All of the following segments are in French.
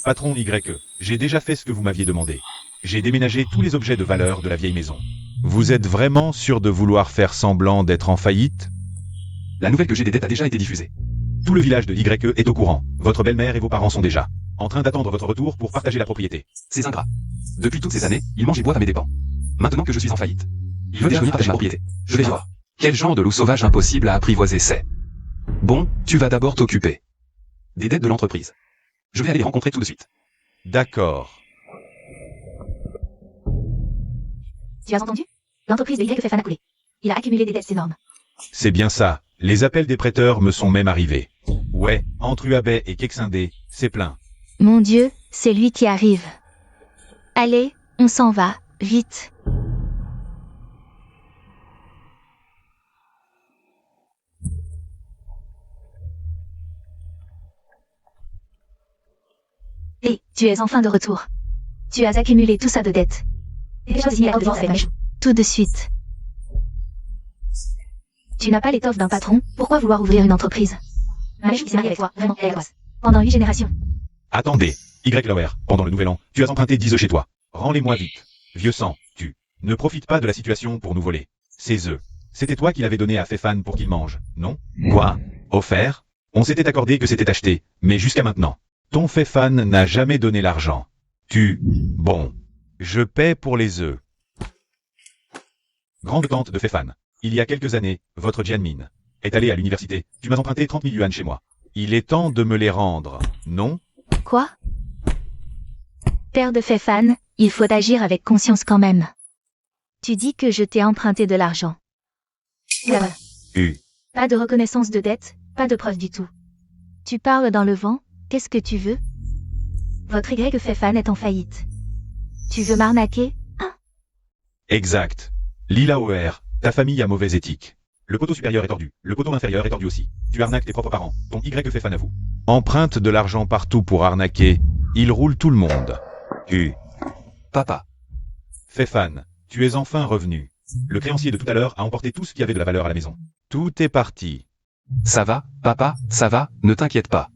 Patron YE, j'ai déjà fait ce que vous m'aviez demandé. J'ai déménagé tous les objets de valeur de la vieille maison. Vous êtes vraiment sûr de vouloir faire semblant d'être en faillite? La nouvelle que j'ai des dettes a déjà été diffusée. Tout le village de YE est au courant. Votre belle-mère et vos parents sont déjà en train d'attendre votre retour pour partager la propriété. Ces ingrats. Depuis toutes ces années, ils mangent et boivent à mes dépens. Maintenant que je suis en faillite, ils veulent déjà venir partager ma propriété. Je vais voir. Quel genre de loup sauvage impossible à apprivoiser c'est? Bon, tu vas d'abord t'occuper des dettes de l'entreprise. Je vais aller les rencontrer tout de suite. D'accord. Tu as entendu? L'entreprise de YE fait fan a coulé. Il a accumulé des dettes énormes. C'est bien ça. Les appels des prêteurs me sont même arrivés. Ouais, entre Uabé et Kexindé, c'est plein. Mon Dieu, c'est lui qui arrive. Allez, on s'en va, vite. Hé, tu es enfin de retour. Tu as accumulé tout ça de dettes. Déjà signé la divorce avec Machou. Tout de suite. Tu n'as pas l'étoffe d'un patron, pourquoi vouloir ouvrir une entreprise? Machou qui s'est mariée avec toi, vraiment, elle est angoisse. Pendant 8 générations. Attendez, YLOR, pendant le nouvel an, tu as emprunté 10 œufs chez toi. Rends-les-moi vite. Vieux sang, tu ne profites pas de la situation pour nous voler. Ces œufs, c'était toi qui l'avais donné à Féfan pour qu'il mange, non? Quoi? Offert? On s'était accordé que c'était acheté, mais jusqu'à maintenant. Ton Féfan n'a jamais donné l'argent. Bon. Je paie pour les œufs. Grande tante de Féfan. Il y a quelques années, votre Jianmin est allée à l'université. Tu m'as emprunté 30 000 yuan chez moi. Il est temps de me les rendre, non? Quoi? Père de Féfan, il faut agir avec conscience quand même. Tu dis que je t'ai emprunté de l'argent. Pas de reconnaissance de dette, pas de preuve du tout. Tu parles dans le vent, qu'est-ce que tu veux? Votre Y Féfan est en faillite. Tu veux m'arnaquer, hein? Exact. L'ILAOR, ta famille a mauvaise éthique. Le poteau supérieur est tordu, le poteau inférieur est tordu aussi. Tu arnaques tes propres parents, ton Y Féfan à vous. Emprunte de l'argent partout pour arnaquer, il roule tout le monde. Papa. Féfan, tu es enfin revenu. Le créancier de tout à l'heure a emporté tout ce qui avait de la valeur à la maison. Tout est parti. Ça va, papa, ça va, ne t'inquiète pas.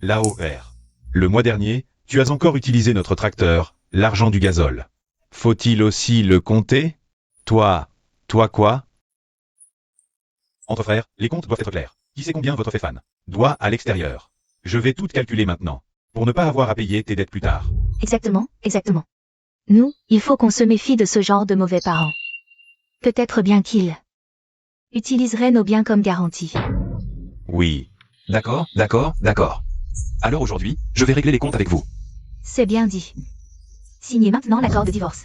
L'AOR. Le mois dernier, tu as encore utilisé notre tracteur, l'argent du gazole. Faut-il aussi le compter? Toi quoi? Entre frères, les comptes doivent être clairs. Qui sait combien votre Féfan doit à l'extérieur? Je vais tout calculer maintenant, pour ne pas avoir à payer tes dettes plus tard. Exactement. Nous, il faut qu'on se méfie de ce genre de mauvais parents. Peut-être bien qu'ils utiliseraient nos biens comme garantie. Oui. D'accord. Alors aujourd'hui, je vais régler les comptes avec vous. C'est bien dit. Signez maintenant l'accord de divorce.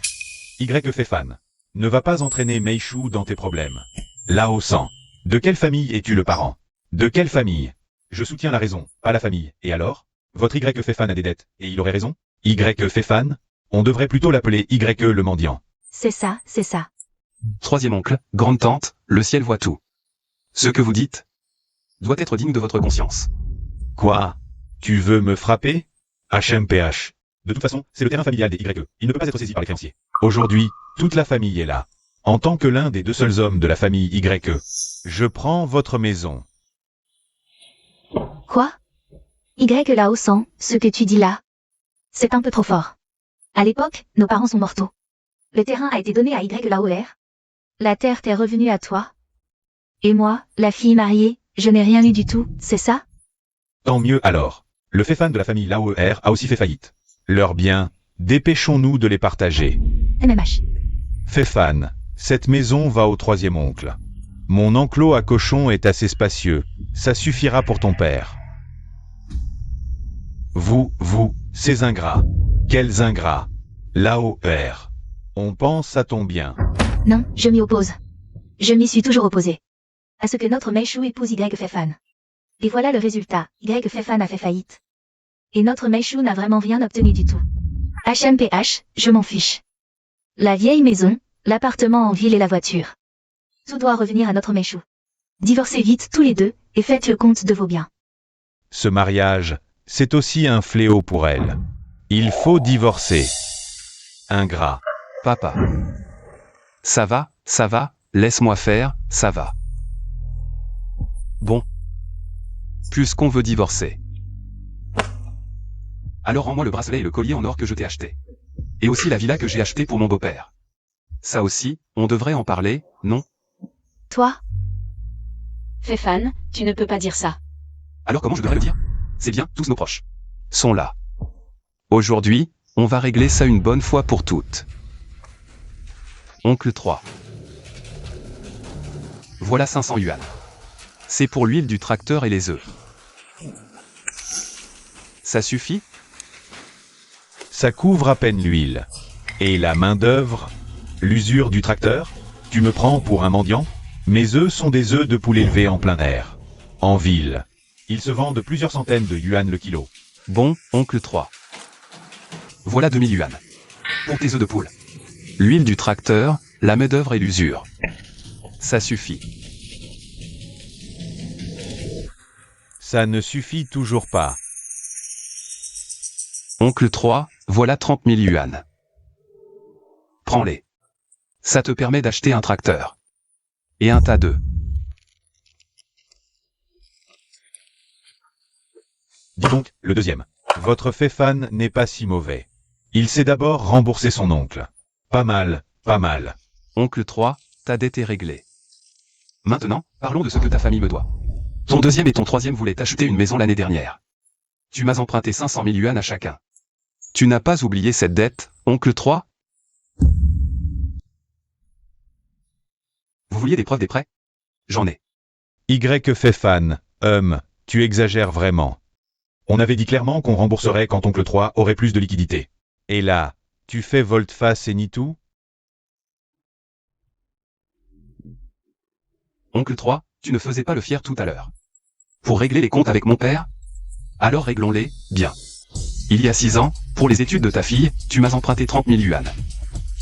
Y Féfan. Ne va pas entraîner Meishu dans tes problèmes. Lao Sang. De quelle famille es-tu le parent? De quelle famille? Je soutiens la raison, pas la famille. Et alors? Votre Y Féfan a des dettes, et il aurait raison? Y Féfan? On devrait plutôt l'appeler YE le mendiant. C'est ça. Troisième oncle, grande tante, le ciel voit tout. Ce que vous dites doit être digne de votre conscience. Quoi? Tu veux me frapper? HMPH. De toute façon, c'est le terrain familial des YE. Il ne peut pas être saisi par les créanciers. Aujourd'hui, toute la famille est là. En tant que l'un des deux seuls hommes de la famille YE, je prends votre maison. Quoi? Y là au sang, ce que tu dis là, c'est un peu trop fort. À l'époque, nos parents sont mortaux. Le terrain a été donné à Y l'AOR. La terre t'est revenue à toi. Et moi, la fille mariée, je n'ai rien eu du tout, c'est ça? Tant mieux alors. Le Féfan de la famille l'AOR a aussi fait faillite. Leurs biens, dépêchons-nous de les partager. MMH. Féfan, cette maison va au troisième oncle. Mon enclos à cochons est assez spacieux, ça suffira pour ton père. Vous, ces ingrats. Quels ingrats? L'AOR. On pense à ton bien. Non, je m'y oppose. Je m'y suis toujours opposé. À ce que notre Meishu épouse Y Féfan. Et voilà le résultat, Y Féfan a fait faillite. Et notre Meishu n'a vraiment rien obtenu du tout. HMPH, je m'en fiche. La vieille maison, l'appartement en ville et la voiture. Tout doit revenir à notre Meishu. Divorcez vite tous les deux, et faites le compte de vos biens. Ce mariage, c'est aussi un fléau pour elle. Il faut divorcer. Ingrat. Papa. Ça va, laisse-moi faire, ça va. Bon. Puisqu'on veut divorcer. Alors rends-moi le bracelet et le collier en or que je t'ai acheté. Et aussi la villa que j'ai achetée pour mon beau-père. Ça aussi, on devrait en parler, non? Toi? Fefan, tu ne peux pas dire ça. Alors comment je devrais le dire? C'est bien, tous nos proches sont là. Aujourd'hui, on va régler ça une bonne fois pour toutes. Oncle 3. Voilà 500 yuan. C'est pour l'huile du tracteur et les œufs. Ça suffit? Ça couvre à peine l'huile. Et la main-d'œuvre? L'usure du tracteur? Tu me prends pour un mendiant? Mes œufs sont des œufs de poule élevés en plein air. En ville. Ils se vendent plusieurs centaines de yuan le kilo. Bon, oncle 3. Voilà 2000 yuan. Pour tes œufs de poule. L'huile du tracteur, la main-d'œuvre et l'usure. Ça suffit. Ça ne suffit toujours pas. Oncle 3, voilà 30 000 yuan. Prends-les. Ça te permet d'acheter un tracteur. Et un tas d'œufs. Dis donc, le deuxième. Votre Fefan n'est pas si mauvais. Il sait d'abord rembourser son oncle. Pas mal, pas mal. Oncle 3, ta dette est réglée. Maintenant, parlons de ce que ta famille me doit. Ton deuxième et ton troisième voulaient acheter une maison l'année dernière. Tu m'as emprunté 500 000 yuan à chacun. Tu n'as pas oublié cette dette, oncle 3? Vous vouliez des preuves des prêts? J'en ai. Y Fefan, tu exagères vraiment. On avait dit clairement qu'on rembourserait quand oncle 3 aurait plus de liquidité. Et là, tu fais volte-face et nie tout? Oncle 3, tu ne faisais pas le fier tout à l'heure. Pour régler les comptes avec mon père? Alors réglons-les, bien. Il y a 6 ans, pour les études de ta fille, tu m'as emprunté 30 000 yuan.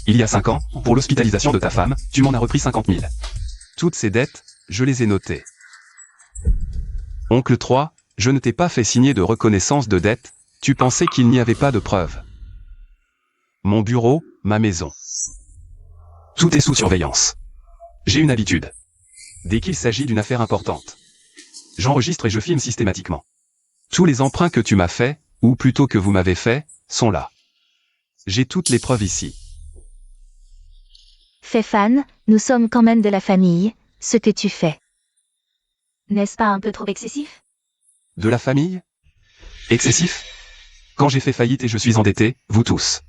Il y a 5 ans, pour l'hospitalisation de ta femme, tu m'en as repris 50 000. Toutes ces dettes, je les ai notées. Oncle 3, je ne t'ai pas fait signer de reconnaissance de dette, tu pensais qu'il n'y avait pas de preuves. Mon bureau, ma maison. Tout est sous surveillance. J'ai une habitude. Dès qu'il s'agit d'une affaire importante, j'enregistre et je filme systématiquement. Tous les emprunts que tu m'as faits, ou plutôt que vous m'avez faits, sont là. J'ai toutes les preuves ici. Fefan, nous sommes quand même de la famille, ce que tu fais. N'est-ce pas un peu trop excessif? De la famille? Excessif? Quand j'ai fait faillite et je suis endetté, vous tous.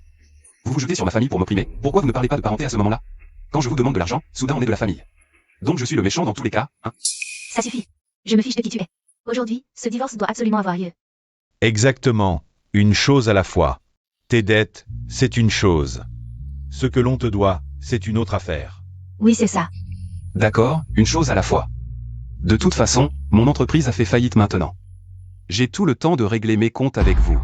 Vous vous jetez sur ma famille pour m'opprimer, pourquoi vous ne parlez pas de parenté à ce moment-là? Quand je vous demande de l'argent, soudain on est de la famille. Donc je suis le méchant dans tous les cas, hein? Ça suffit. Je me fiche de qui tu es. Aujourd'hui, ce divorce doit absolument avoir lieu. Exactement. Une chose à la fois. Tes dettes, c'est une chose. Ce que l'on te doit, c'est une autre affaire. Oui, c'est ça. D'accord, une chose à la fois. De toute façon, mon entreprise a fait faillite maintenant. J'ai tout le temps de régler mes comptes avec vous.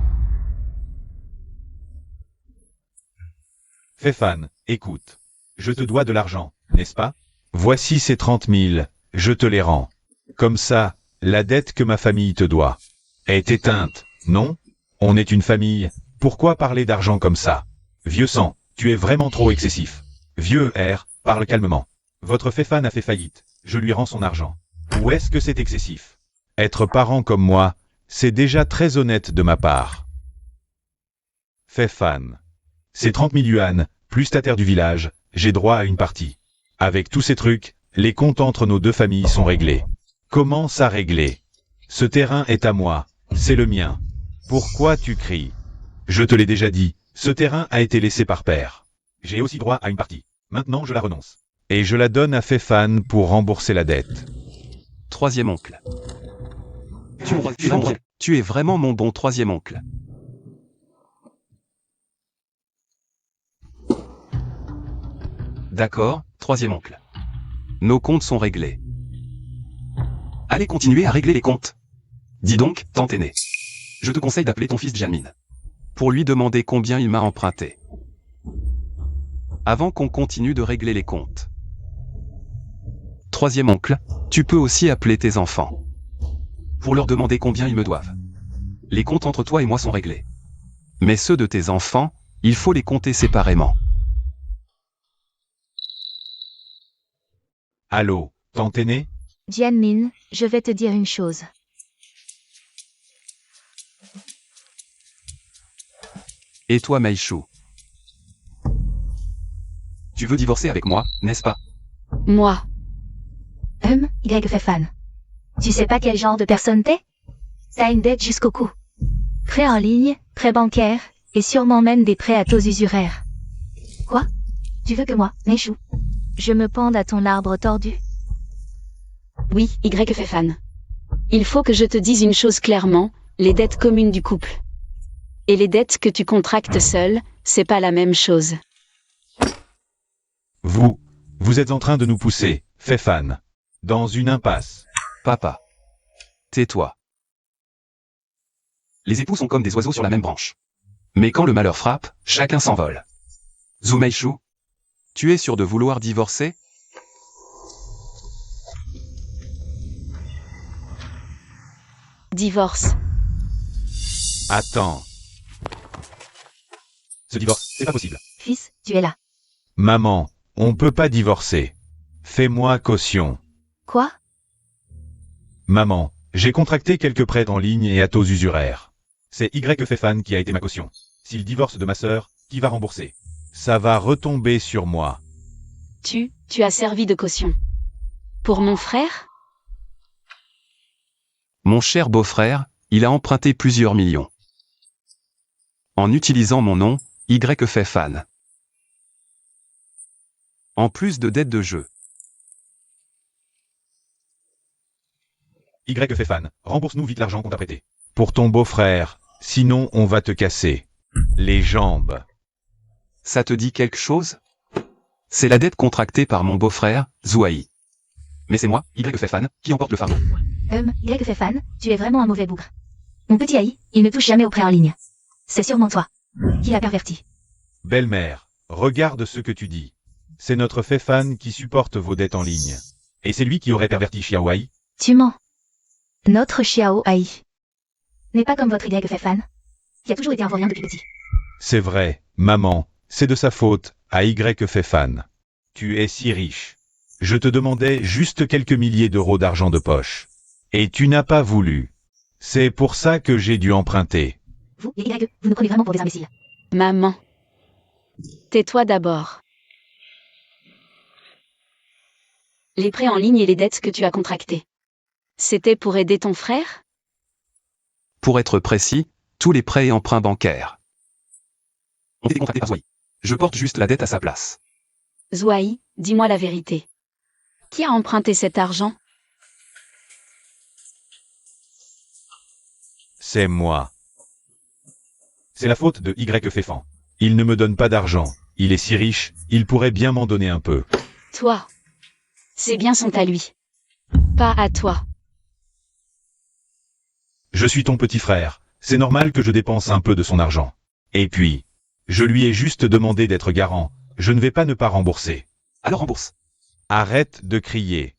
Fefan, écoute. Je te dois de l'argent, n'est-ce pas? Voici ces 30 000, je te les rends. Comme ça, la dette que ma famille te doit est éteinte, non? On est une famille, pourquoi parler d'argent comme ça? Vieux sang, tu es vraiment trop excessif. Vieux R, parle calmement. Votre Fefan a fait faillite, je lui rends son argent. Ou est-ce que c'est excessif? Être parent comme moi, c'est déjà très honnête de ma part. Fefan. C'est 30 000 yuan, plus ta terre du village, j'ai droit à une partie. Avec tous ces trucs, les comptes entre nos deux familles sont réglés. Comment ça réglé? Ce terrain est à moi, c'est le mien. Pourquoi tu cries? Je te l'ai déjà dit, ce terrain a été laissé par père. J'ai aussi droit à une partie. Maintenant je la renonce. Et je la donne à Fefan pour rembourser la dette. Troisième oncle. Tu es vraiment mon bon troisième oncle. D'accord, troisième oncle. Nos comptes sont réglés. Allez continuer à régler les comptes. Dis donc, tante aînée. Je te conseille d'appeler ton fils Jianmin. Pour lui demander combien il m'a emprunté. Avant qu'on continue de régler les comptes. Troisième oncle, tu peux aussi appeler tes enfants. Pour leur demander combien ils me doivent. Les comptes entre toi et moi sont réglés. Mais ceux de tes enfants, il faut les compter séparément. Allô, tante aînée? Jianmin, je vais te dire une chose. Et toi Meishu? Tu veux divorcer avec moi, n'est-ce pas? Moi. Y fait fan. Tu sais pas quel genre de personne t'es? T'as une dette jusqu'au cou. Prêt en ligne, prêt bancaire, et sûrement même des prêts à taux usuraires. Quoi? Tu veux que moi, Meishu, je me pende à ton arbre tordu? Oui, Y fait fan. Il faut que je te dise une chose clairement, les dettes communes du couple. Et les dettes que tu contractes seul, c'est pas la même chose. Vous êtes en train de nous pousser, Fefan, dans une impasse. Papa. Tais-toi. Les époux sont comme des oiseaux sur la même branche. Mais quand le malheur frappe, chacun s'envole. Zhu Meishu, tu es sûr de vouloir divorcer? Divorce. Attends. Ce divorce, c'est pas possible. Fils, tu es là. Maman, on peut pas divorcer. Fais-moi caution. Quoi? Maman, j'ai contracté quelques prêts en ligne et à taux usuraires. C'est Y Fefan qui a été ma caution. S'il divorce de ma sœur, qui va rembourser? Ça va retomber sur moi. Tu as servi de caution. Pour mon frère? Mon cher beau-frère, il a emprunté plusieurs millions. En utilisant mon nom, Y fait fan. En plus de dettes de jeu. Y Fefan, rembourse-nous vite l'argent qu'on t'a prêté. Pour ton beau-frère, sinon on va te casser les jambes. Ça te dit quelque chose? C'est la dette contractée par mon beau-frère, Zouaï. Mais c'est moi, Y fait fan, qui emporte le fardeau. Y fait fan, tu es vraiment un mauvais bougre. Mon petit Haï, il ne touche jamais au prêt en ligne. C'est sûrement toi qui l'a perverti. Belle-mère, regarde ce que tu dis. C'est notre Fefan qui supporte vos dettes en ligne. Et c'est lui qui aurait perverti Xiaowai. Tu mens. Notre Xiao Haï n'est pas comme votre Y fait fan, qui a toujours été un vaurien depuis petit. C'est vrai, maman, c'est de sa faute, à Y Fefan. Tu es si riche. Je te demandais juste quelques milliers d'euros d'argent de poche. Et tu n'as pas voulu. C'est pour ça que j'ai dû emprunter. Vous, les Y, vous nous prenez vraiment pour des imbéciles. Maman. Tais-toi d'abord. Les prêts en ligne et les dettes que tu as contractées. C'était pour aider ton frère? Pour être précis, tous les prêts et emprunts bancaires ont été contractés par Zouaï. Je porte juste la dette à sa place. Zouaï, dis-moi la vérité. Qui a emprunté cet argent? C'est moi. C'est la faute de Y Fefan. Il ne me donne pas d'argent. Il est si riche, il pourrait bien m'en donner un peu. Toi. Ses biens sont à lui. Pas à toi. Je suis ton petit frère. C'est normal que je dépense un peu de son argent. Et puis, je lui ai juste demandé d'être garant. Je ne vais pas ne pas rembourser. Alors rembourse. Arrête de crier.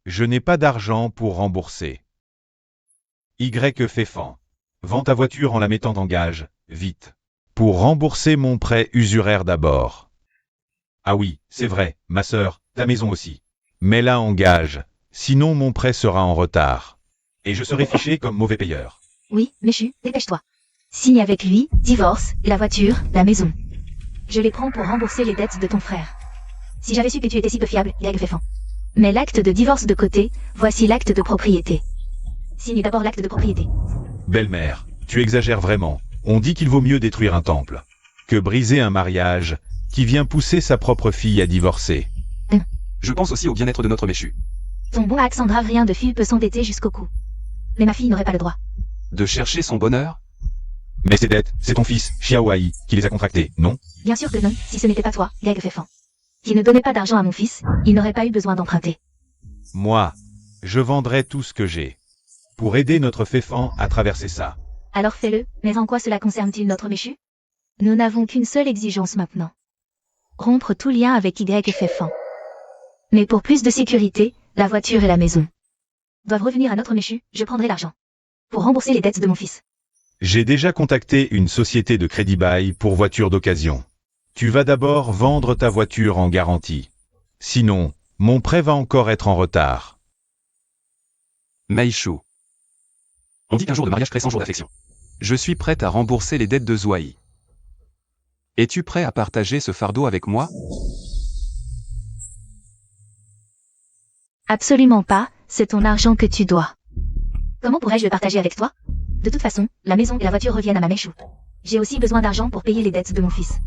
Je n'ai pas d'argent pour rembourser. Y Fefan. Vends ta voiture en la mettant en gage, vite. Pour rembourser mon prêt usuraire d'abord. Ah oui, c'est vrai, ma sœur, ta maison aussi. Mets-la en gage, sinon mon prêt sera en retard. Et je serai fiché comme mauvais payeur. Oui, Meishu, dépêche-toi. Signe avec lui, divorce, la voiture, la maison. Je les prends pour rembourser les dettes de ton frère. Si j'avais su que tu étais si peu fiable, Y fait fan. Mets l'acte de divorce de côté, voici l'acte de propriété. Signe d'abord l'acte de propriété. Belle-mère, tu exagères vraiment. On dit qu'il vaut mieux détruire un temple que briser un mariage qui vient pousser sa propre fille à divorcer. Je pense aussi au bien-être de notre Meishu. Ton bon accent grave rien de fille peut s'endetter jusqu'au cou. Mais ma fille n'aurait pas le droit. De chercher son bonheur? Mais ces dettes, c'est ton fils, Xiaowai, qui les a contractées, non? Bien sûr que non, si ce n'était pas toi, Y fait fan. Qui ne donnait pas d'argent à mon fils, il n'aurait pas eu besoin d'emprunter. Moi, je vendrais tout ce que j'ai pour aider notre Fefan à traverser ça. Alors fais-le, mais en quoi cela concerne-t-il notre Meishu? Nous n'avons qu'une seule exigence maintenant. Rompre tout lien avec Y fait fan. Mais pour plus de sécurité, la voiture et la maison doivent revenir à notre Meishu, je prendrai l'argent. Pour rembourser les dettes de mon fils. J'ai déjà contacté une société de crédit bail pour voiture d'occasion. Tu vas d'abord vendre ta voiture en garantie. Sinon, mon prêt va encore être en retard. Meishu. On dit qu'un jour de mariage crée 100 jours d'affection. Je suis prête à rembourser les dettes de Zouaï. Es-tu prêt à partager ce fardeau avec moi? Absolument pas, c'est ton argent que tu dois. Comment pourrais-je le partager avec toi? De toute façon, la maison et la voiture reviennent à ma Meishu. J'ai aussi besoin d'argent pour payer les dettes de mon fils.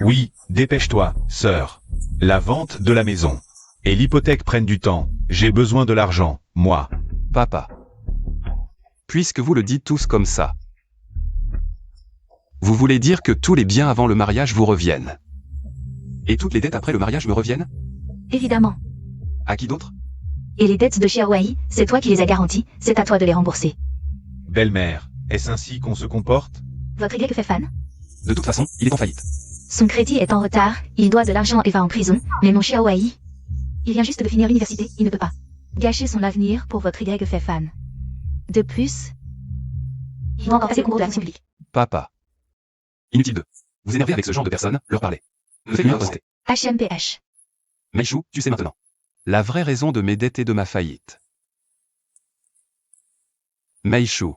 Oui, dépêche-toi, sœur. La vente de la maison et l'hypothèque prennent du temps. J'ai besoin de l'argent, moi. Papa. Puisque vous le dites tous comme ça. Vous voulez dire que tous les biens avant le mariage vous reviennent. Et toutes les dettes après le mariage me reviennent? Évidemment. À qui d'autre? Et les dettes de Xiaowei, c'est toi qui les as garanties, c'est à toi de les rembourser. Belle-mère, est-ce ainsi qu'on se comporte? Votre Y fait fan? De toute façon, il est en faillite. Son crédit est en retard, il doit de l'argent et va en prison, mais mon Xiaowei, il vient juste de finir l'université, il ne peut pas gâcher son avenir pour votre Y fait fan. De plus, il doit encore passer le concours de la fonction publique. Papa. Inutile de vous énerver avec ce genre de personnes, leur parler. Ne faites mieux poster. HMPH. Meishu, tu sais maintenant. La vraie raison de mes dettes et de ma faillite. Meishu.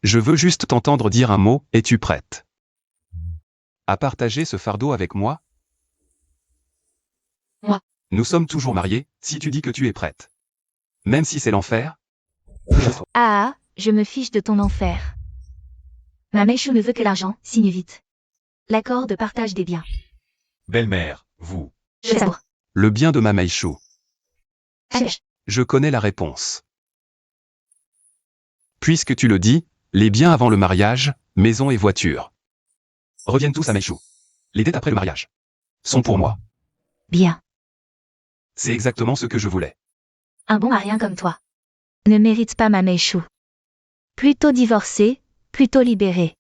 Je veux juste t'entendre dire un mot, es-tu prête à partager ce fardeau avec moi? Moi. Nous sommes toujours mariés, si tu dis que tu es prête. Même si c'est l'enfer? Ah, je me fiche de ton enfer. Ma Meishu ne veut que l'argent, signe vite. L'accord de partage des biens. Belle-mère, vous. Je fais ça. Le bien de ma Meishu. HMPH. Je connais la réponse. Puisque tu le dis, les biens avant le mariage, maison et voiture, reviennent tous à Meishu. Les dettes après le mariage sont pour moi. Bien. C'est exactement ce que je voulais. Un bon à rien comme toi ne mérite pas ma Meishu. Plutôt divorcé, plutôt libéré.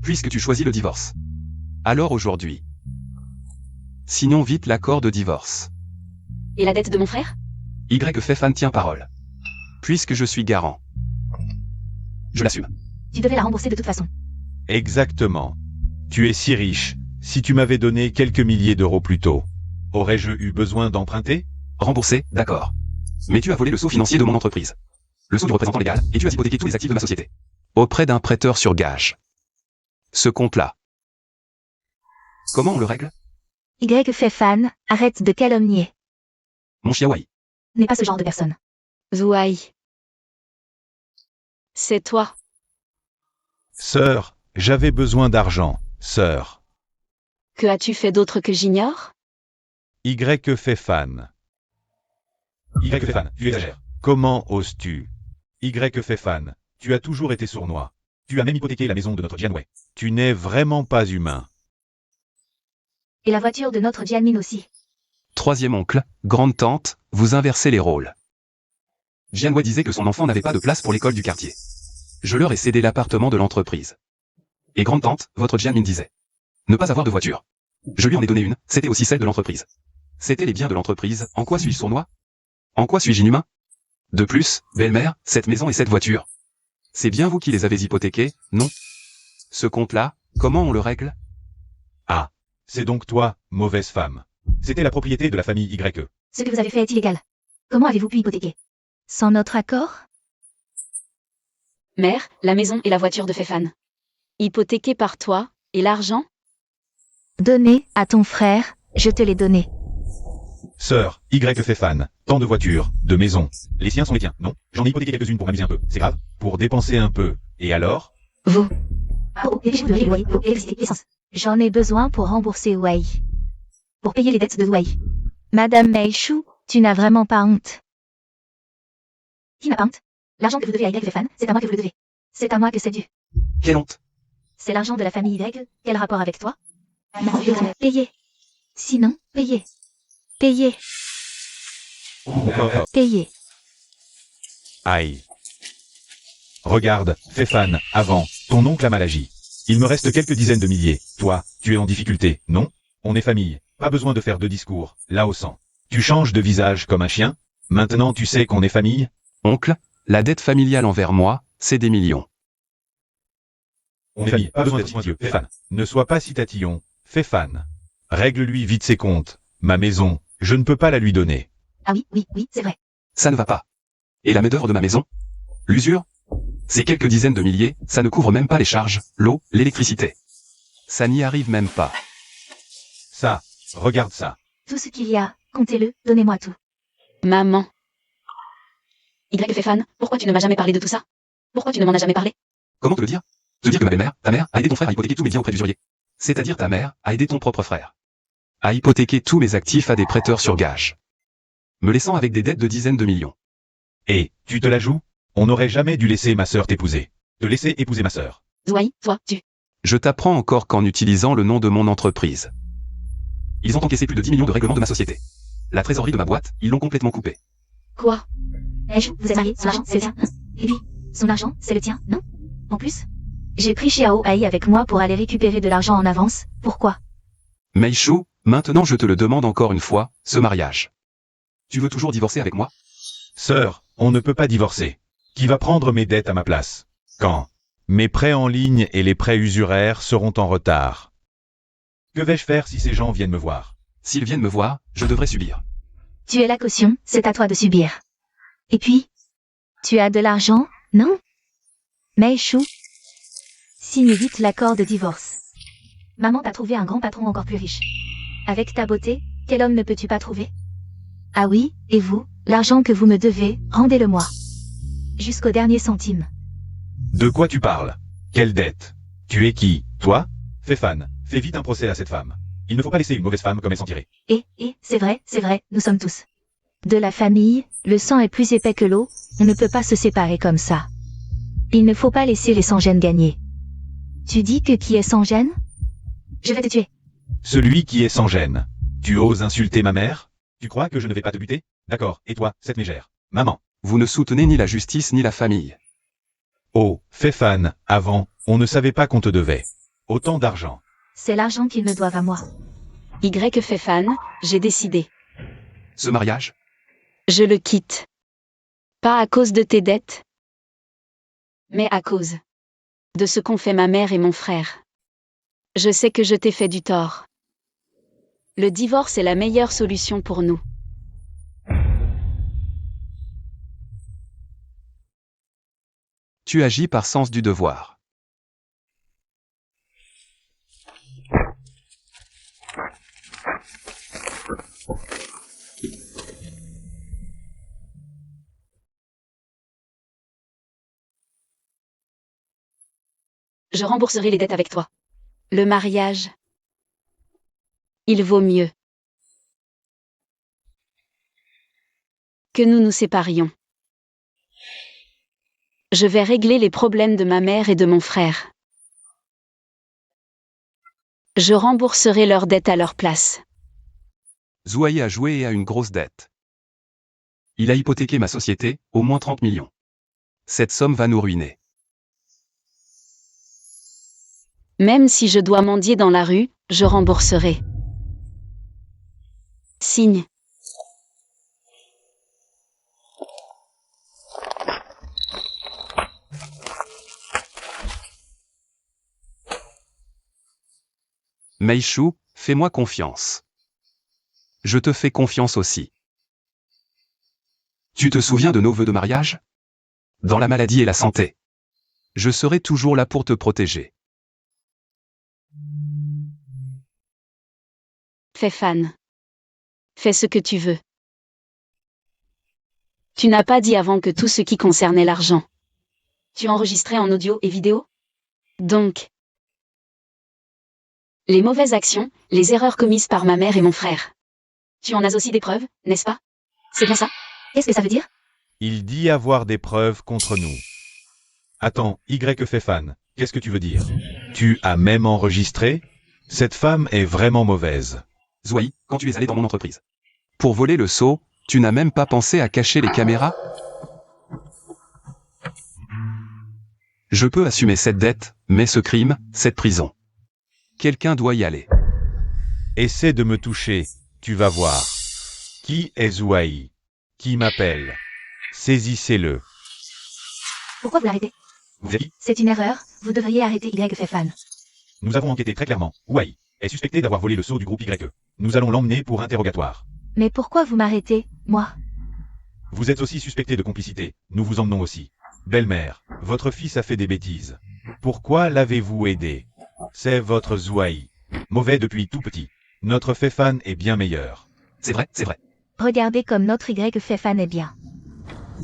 Puisque tu choisis le divorce. Alors aujourd'hui. Signons vite l'accord de divorce. Et la dette de mon frère? Y fait fan tient parole. Puisque je suis garant. Je l'assume. Tu devais la rembourser de toute façon. Exactement. Tu es si riche. Si tu m'avais donné quelques milliers d'euros plus tôt, aurais-je eu besoin d'emprunter? Remboursé, d'accord. Mais tu as volé le sceau financier de mon entreprise. Le sceau du représentant légal, et tu as hypothéqué tous les actifs de ma société. Auprès d'un prêteur sur gage. Ce compte-là. Comment on le règle? Y fait fan, arrête de calomnier. Mon Xiaowei. N'est pas ce genre de personne. Zouai. C'est toi. Sœur, j'avais besoin d'argent, sœur. Que as-tu fait d'autre que j'ignore? Y fait fan. Y fait fan, tu exagères. Comment oses-tu? Y fait fan, tu as toujours été sournois. Tu as même hypothéqué la maison de notre Jianwei. Tu n'es vraiment pas humain. Et la voiture de notre Jianmin aussi. Troisième oncle, grande tante, vous inversez les rôles. Jianwei disait que son enfant n'avait pas de place pour l'école du quartier. Je leur ai cédé l'appartement de l'entreprise. Et grande tante, votre Jianmin disait ne pas avoir de voiture. Je lui en ai donné une, c'était aussi celle de l'entreprise. C'était les biens de l'entreprise, en quoi suis-je sournois? En quoi suis-je inhumain? De plus, belle-mère, cette maison et cette voiture. C'est bien vous qui les avez hypothéquées, non? Ce compte-là, comment on le règle? Ah, c'est donc toi, mauvaise femme. C'était la propriété de la famille YE. Ce que vous avez fait est illégal. Comment avez-vous pu hypothéquer? Sans notre accord? Mère, la maison et la voiture de Fefan. Hypothéquée par toi, et l'argent? Donné à ton frère, je te l'ai donné. Sœur, Y fait fan. Tant de voitures, de maisons. Les siens sont les tiens, non? J'en ai hypothéqué quelques-unes pour m'amuser un peu. C'est grave? Pour dépenser un peu. Et alors? Vous. Dépêchez-vous de payer le loyer, l'eau, l'électricité, l'essence. J'en ai besoin pour rembourser Wei. Pour payer les dettes de Wei. Madame Meishu, tu n'as vraiment pas honte. Qui n'a pas honte? L'argent que vous devez à Y fait fan, c'est à moi que vous le devez. C'est à moi que c'est dû. Quelle honte! C'est l'argent de la famille Y, quel rapport avec toi? Payez. Sinon, payez. Payez. Payez. Aïe. Regarde, fais fan, avant, ton oncle a mal agi. Il me reste quelques dizaines de milliers. Toi, tu es en difficulté, non? On est famille, pas besoin de faire de discours, là au sang. Tu changes de visage comme un chien? Maintenant tu sais qu'on est famille? Oncle, la dette familiale envers moi, c'est des millions. On est famille, pas besoin d'être idiot, fais fan. Ne sois pas si tatillon, fais fan. Règle-lui vite ses comptes. Ma maison, je ne peux pas la lui donner. Ah oui, oui, oui, c'est vrai. Ça ne va pas. Et la main-d'œuvre de ma maison? L'usure? Ces quelques dizaines de milliers, ça ne couvre même pas les charges, l'eau, l'électricité. Ça n'y arrive même pas. Ça, regarde ça. Tout ce qu'il y a, comptez-le, donnez-moi tout. Maman. Y. Pourquoi tu ne m'as jamais parlé de tout ça? Pourquoi tu ne m'en as jamais parlé? Comment te le dire? Te dire que ma belle-mère, ta mère, a aidé ton frère à hypothéquer tous mes biens auprès d'usuriers. C'est-à-dire ta mère, a aidé ton propre frère. À hypothéquer tous mes actifs à des prêteurs sur gage. Me laissant avec des dettes de dizaines de millions. Et, tu te la joues? On n'aurait jamais dû laisser ma sœur t'épouser. Te laisser épouser ma sœur. Zouaï, toi, tu. Je t'apprends encore qu'en utilisant le nom de mon entreprise. Ils ont encaissé plus de 10 millions de règlements de ma société. La trésorerie de ma boîte, ils l'ont complètement coupée. Quoi? Meishou, vous êtes mariés, son argent, c'est le tien, hein? Et lui, son argent, c'est le tien, non? En plus? J'ai pris Xiao Ai avec moi pour aller récupérer de l'argent en avance, pourquoi? Meishou, maintenant je te le demande encore une fois, ce mariage. Tu veux toujours divorcer avec moi? Sœur, on ne peut pas divorcer. Qui va prendre mes dettes à ma place? Quand? Mes prêts en ligne et les prêts usuraires seront en retard. Que vais-je faire si ces gens viennent me voir? S'ils viennent me voir, je devrais subir. Tu es la caution, c'est à toi de subir. Et puis? Tu as de l'argent, non? Meishou, signe vite l'accord de divorce. Maman t'a trouvé un grand patron encore plus riche. Avec ta beauté, quel homme ne peux-tu pas trouver? Ah oui, et vous, l'argent que vous me devez, rendez-le-moi. Jusqu'au dernier centime. De quoi tu parles? Quelle dette? Tu es qui, toi? Fefan, fais vite un procès à cette femme. Il ne faut pas laisser une mauvaise femme comme elle s'en tirer. C'est vrai, nous sommes tous. De la famille, le sang est plus épais que l'eau, on ne peut pas se séparer comme ça. Il ne faut pas laisser les sans-gênes gagner. Tu dis que qui est sans gêne? Je vais te tuer. Celui qui est sans gêne. Tu oses insulter ma mère? Tu crois que je ne vais pas te buter? D'accord, et toi, cette mégère? Maman. Vous ne soutenez ni la justice ni la famille. Oh, Fefan, avant, on ne savait pas qu'on te devait autant d'argent. C'est l'argent qu'ils me doivent à moi. Y. J'ai décidé. Ce mariage? Je le quitte. Pas à cause de tes dettes, mais à cause de ce qu'ont fait ma mère et mon frère. Je sais que je t'ai fait du tort. Le divorce est la meilleure solution pour nous. Tu agis par sens du devoir. Je rembourserai les dettes avec toi. Le mariage, il vaut mieux que nous nous séparions. Je vais régler les problèmes de ma mère et de mon frère. Je rembourserai leurs dettes à leur place. Zouaï a joué et a une grosse dette. Il a hypothéqué ma société, au moins 30 millions. Cette somme va nous ruiner. Même si je dois mendier dans la rue, je rembourserai. Signe. Meishou, fais-moi confiance. Je te fais confiance aussi. Tu te souviens de nos vœux de mariage? Dans la maladie et la santé. Je serai toujours là pour te protéger. Fefan. Fais ce que tu veux. Tu n'as pas dit avant que tout ce qui concernait l'argent. Tu enregistrais en audio et vidéo? Donc, les mauvaises actions, les erreurs commises par ma mère et mon frère. Tu en as aussi des preuves, n'est-ce pas? C'est bien ça? Qu'est-ce que ça veut dire? Il dit avoir des preuves contre nous. Attends, Y Fefan, qu'est-ce que tu veux dire? Tu as même enregistré? Cette femme est vraiment mauvaise. Zouaï, quand tu es allé dans mon entreprise. Pour voler le seau, tu n'as même pas pensé à cacher les caméras? Je peux assumer cette dette, mais ce crime, cette prison. Quelqu'un doit y aller. Essaie de me toucher, tu vas voir. Qui est Zouaï? Qui m'appelle? Saisissez-le. Pourquoi vous l'arrêtez? Vous êtes qui? C'est une erreur, vous devriez arrêter Y Fefan. Nous avons enquêté très clairement. Zouaï est suspecté d'avoir volé le sceau du groupe YE. Nous allons l'emmener pour interrogatoire. Mais pourquoi vous m'arrêtez, moi? Vous êtes aussi suspecté de complicité. Nous vous emmenons aussi. Belle-mère, votre fils a fait des bêtises. Pourquoi l'avez-vous aidé? C'est votre Zouaï. Mauvais depuis tout petit. Notre Fefan est bien meilleur. C'est vrai, c'est vrai. Regardez comme notre Y Fefan est bien.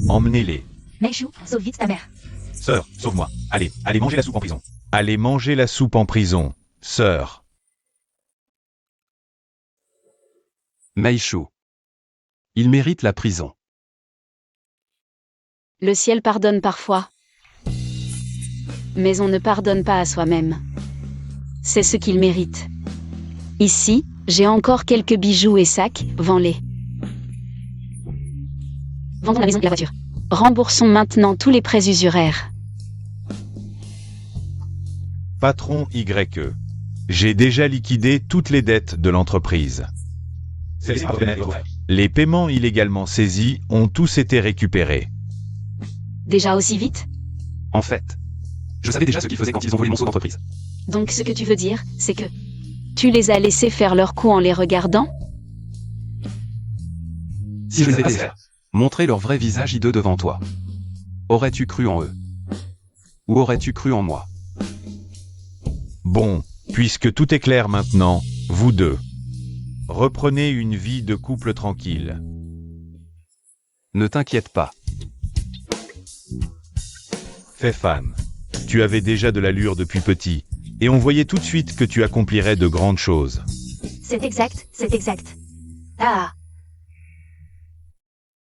Emmenez-les. Meishou, sauve vite ta mère. Sœur, sauve-moi. Allez, allez manger la soupe en prison. Allez manger la soupe en prison. Sœur. Meishou. Il mérite la prison. Le ciel pardonne parfois. Mais on ne pardonne pas à soi-même. C'est ce qu'il mérite. Ici, j'ai encore quelques bijoux et sacs, vends-les. Vendons la maison et la voiture. Remboursons maintenant tous les prêts usuraires. Patron YE. J'ai déjà liquidé toutes les dettes de l'entreprise. Les paiements illégalement saisis ont tous été récupérés. Déjà aussi vite? En fait, je savais déjà ce qu'ils faisaient quand ils ont volé mon seau d'entreprise. Donc ce que tu veux dire, c'est que tu les as laissés faire leur coup en les regardant? Si je les avais fait montrer leur vrai visage hideux devant toi, aurais-tu cru en eux? Ou aurais-tu cru en moi? Bon, puisque tout est clair maintenant, vous deux. Reprenez une vie de couple tranquille. Ne t'inquiète pas. Fefan, tu avais déjà de l'allure depuis petit, et on voyait tout de suite que tu accomplirais de grandes choses. C'est exact, c'est exact. Ah,